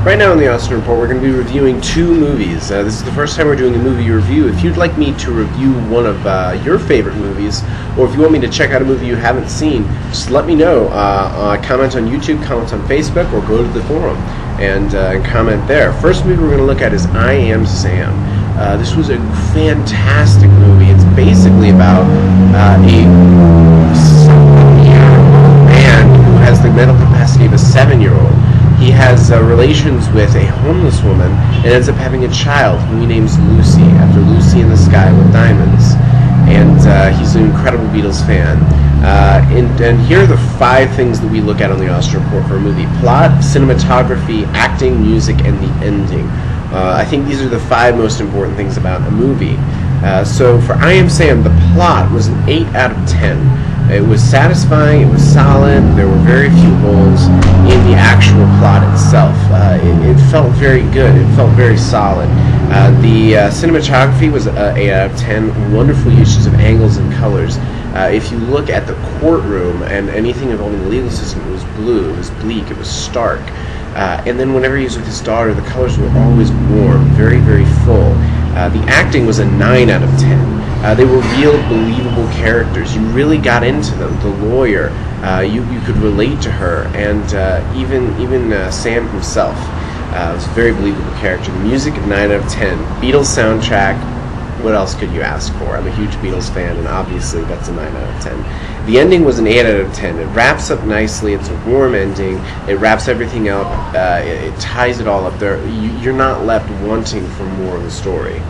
Right now on the Austin Report, we're going to be reviewing two movies. This is the first time we're doing a movie review. If you'd like me to review one of your favorite movies, or if you want me to check out a movie you haven't seen, just let me know. Comment on YouTube, comment on Facebook, or go to the forum and comment there. First movie we're going to look at is I Am Sam. This was a fantastic movie. It's basically about a man who has the mental capacity of a 7-year-old. He has relations with a homeless woman and ends up having a child who he names Lucy, after Lucy in the Sky with Diamonds. And he's an incredible Beatles fan. And here are the 5 things that we look at on the Austin Report for a movie: plot, cinematography, acting, music, and the ending. I think these are the 5 most important things about a movie. So for I Am Sam, the plot was an 8 out of 10. It was satisfying, it was solid, there were very few holes in the actual plot itself. It felt very good, it felt very solid. The cinematography was 8 out of 10, wonderful uses of angles and colors. If you look at the courtroom and anything involving the legal system, it was blue, it was bleak, it was stark. And then whenever he was with his daughter, the colors were always warm, very, very full. The acting was a 9 out of 10. They were real, believable characters. You really got into them. The lawyer, you could relate to her, and even Sam himself was a very believable character. The music, 9 out of 10. Beatles soundtrack, what else could you ask for? I'm a huge Beatles fan, and obviously that's a 9 out of 10. The ending was an 8 out of 10. It wraps up nicely. It's a warm ending. It wraps everything up. It ties it all up there. You're not left wanting for more of the story.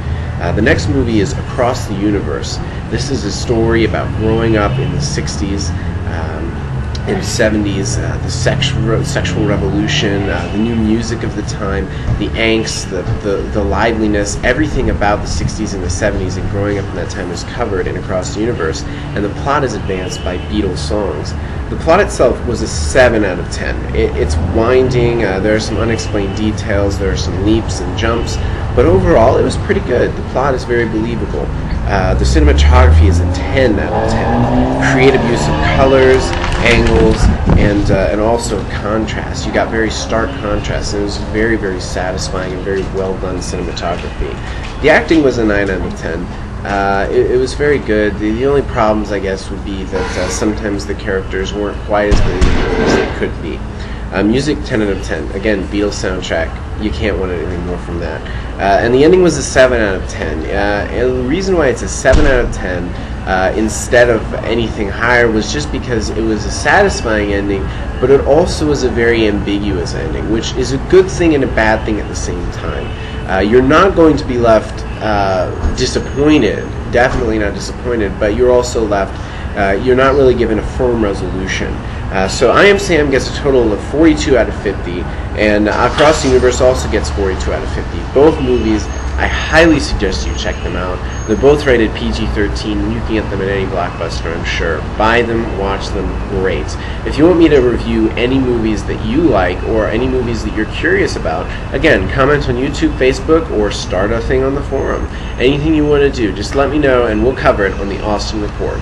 The next movie is Across the Universe. This is a story about growing up in the 60s, in the 70s, the sexual revolution, the new music of the time, the angst, the liveliness, everything about the 60s and the 70s and growing up in that time is covered in Across the Universe, and the plot is advanced by Beatles songs. The plot itself was a 7 out of 10. It's winding, there are some unexplained details, there are some leaps and jumps, but overall it was pretty good. The plot is very believable. The cinematography is a 10 out of 10. Creative use of colors, angles, and also contrast. You got very stark contrast, and it was very, very satisfying and very well done cinematography. The acting was a 9 out of 10. It was very good. The only problems, I guess, would be that sometimes the characters weren't quite as believable as they could be. Music, 10 out of 10. Again, Beatles soundtrack. You can't want anything more from that. And the ending was a 7 out of 10. And the reason why it's a 7 out of 10 instead of anything higher was just because it was a satisfying ending, but it also was a very ambiguous ending, which is a good thing and a bad thing at the same time. You're not going to be left disappointed, definitely not disappointed, but you're also left, you're not really given a firm resolution. So I Am Sam gets a total of 42 out of 50, and Across the Universe also gets 42 out of 50. Both movies, I highly suggest you check them out. They're both rated PG-13, and you can get them at any Blockbuster, I'm sure. Buy them, watch them, great. If you want me to review any movies that you like, or any movies that you're curious about, again, comment on YouTube, Facebook, or start a thing on the forum. Anything you want to do, just let me know, and we'll cover it on the Austin Report.